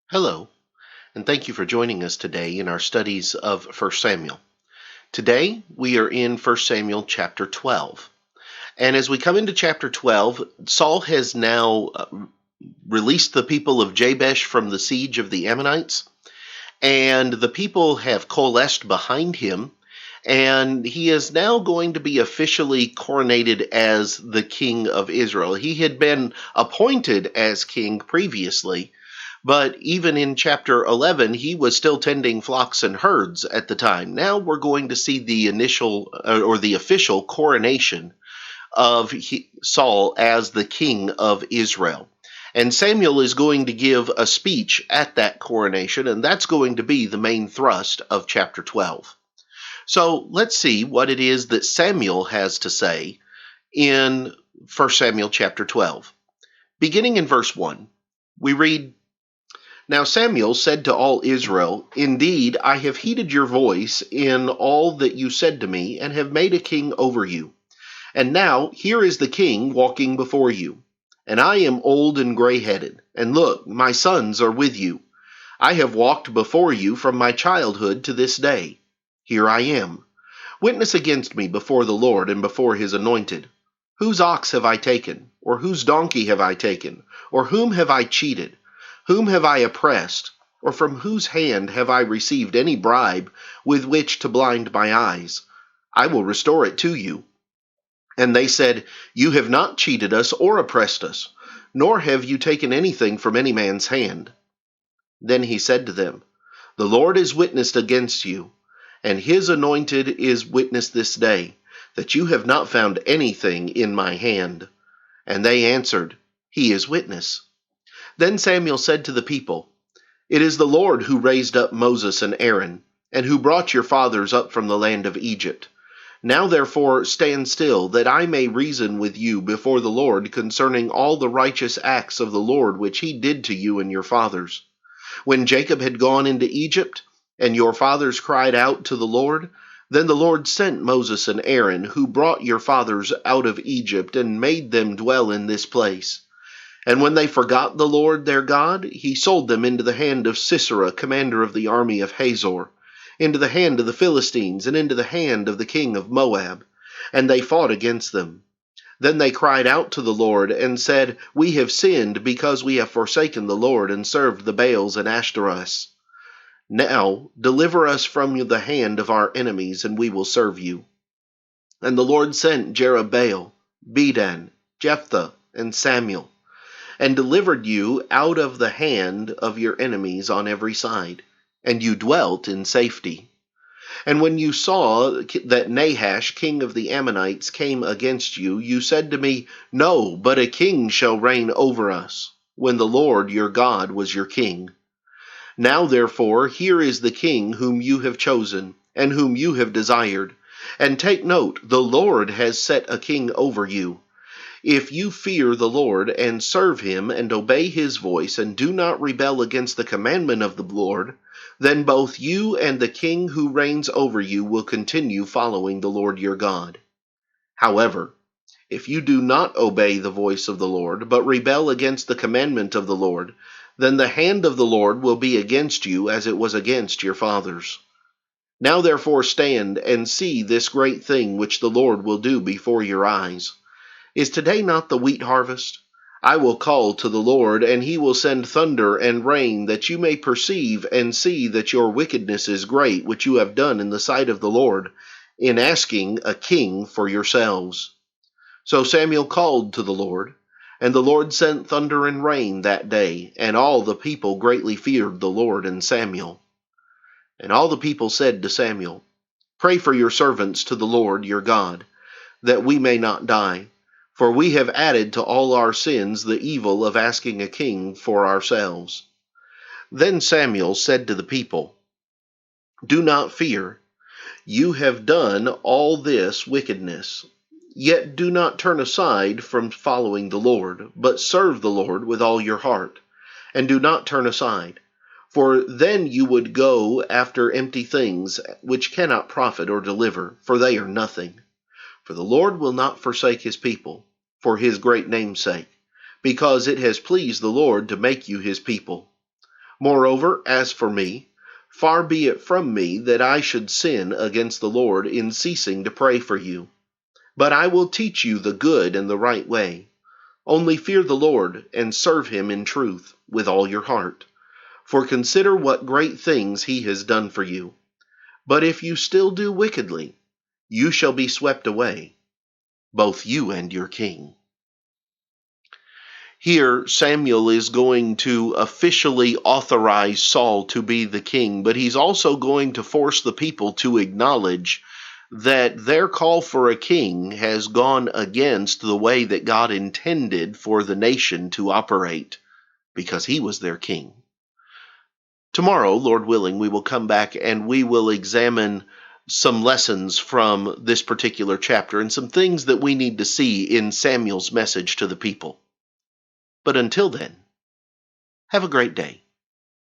Hello, and thank you for joining us today in our studies of 1 Samuel. Today, we are in 1 Samuel chapter 12. And as we come into chapter 12, Saul has now released the people of Jabesh from the siege of the Ammonites, and the people have coalesced behind him, and he is now going to be officially coronated as the king of Israel. He had been appointed as king previously, but even in chapter 11, he was still tending flocks and herds at the time. Now we're going to see the initial or the official coronation of Saul as the king of Israel. And Samuel is going to give a speech at that coronation, and that's going to be the main thrust of chapter 12. So let's see what it is that Samuel has to say in 1 Samuel chapter 12. Beginning in verse 1, we read, "Now Samuel said to all Israel, 'Indeed, I have heeded your voice in all that you said to me, and have made a king over you. And now here is the king walking before you. And I am old and gray-headed. And look, my sons are with you. I have walked before you from my childhood to this day. Here I am. Witness against me before the Lord and before his anointed. Whose ox have I taken? Or whose donkey have I taken? Or whom have I cheated? Whom have I oppressed? Or from whose hand have I received any bribe with which to blind my eyes? I will restore it to you.' And they said, 'You have not cheated us or oppressed us, nor have you taken anything from any man's hand.' Then he said to them, 'The Lord is witness against you, and his anointed is witness this day, that you have not found anything in my hand.' And they answered, 'He is witness.' Then Samuel said to the people, 'It is the Lord who raised up Moses and Aaron, and who brought your fathers up from the land of Egypt. Now therefore stand still, that I may reason with you before the Lord concerning all the righteous acts of the Lord which he did to you and your fathers. When Jacob had gone into Egypt, and your fathers cried out to the Lord, then the Lord sent Moses and Aaron, who brought your fathers out of Egypt, and made them dwell in this place. And when they forgot the Lord their God, he sold them into the hand of Sisera, commander of the army of Hazor, into the hand of the Philistines, and into the hand of the king of Moab. And they fought against them. Then they cried out to the Lord, and said, 'We have sinned, because we have forsaken the Lord, and served the Baals and Ashtoreths. Now deliver us from the hand of our enemies, and we will serve you.' And the Lord sent Jerubbaal, Bedan, Jephthah, and Samuel, and delivered you out of the hand of your enemies on every side, and you dwelt in safety. And when you saw that Nahash, king of the Ammonites, came against you, you said to me, 'No, but a king shall reign over us,' when the Lord your God was your king. Now therefore here is the king whom you have chosen, and whom you have desired. And take note, the Lord has set a king over you. If you fear the Lord, and serve him, and obey his voice, and do not rebel against the commandment of the Lord, then both you and the king who reigns over you will continue following the Lord your God. However, if you do not obey the voice of the Lord, but rebel against the commandment of the Lord, then the hand of the Lord will be against you as it was against your fathers. Now therefore stand and see this great thing which the Lord will do before your eyes. Is today not the wheat harvest? I will call to the Lord, and he will send thunder and rain, that you may perceive and see that your wickedness is great, which you have done in the sight of the Lord, in asking a king for yourselves.' So Samuel called to the Lord, and the Lord sent thunder and rain that day, and all the people greatly feared the Lord and Samuel. And all the people said to Samuel, 'Pray for your servants to the Lord your God, that we may not die. For we have added to all our sins the evil of asking a king for ourselves.' Then Samuel said to the people, 'Do not fear. You have done all this wickedness. Yet do not turn aside from following the Lord, but serve the Lord with all your heart, and do not turn aside. For then you would go after empty things, which cannot profit or deliver, for they are nothing. For the Lord will not forsake his people, for his great name's sake, because it has pleased the Lord to make you his people. Moreover, as for me, far be it from me that I should sin against the Lord in ceasing to pray for you. But I will teach you the good and the right way. Only fear the Lord, and serve him in truth, with all your heart. For consider what great things he has done for you. But if you still do wickedly, you shall be swept away, both you and your king. Here, Samuel is going to officially authorize Saul to be the king, but he's also going to force the people to acknowledge that their call for a king has gone against the way that God intended for the nation to operate, because he was their king. Tomorrow, Lord willing, we will come back and we will examine some lessons from this particular chapter and some things that we need to see in Samuel's message to the people. But until then, have a great day.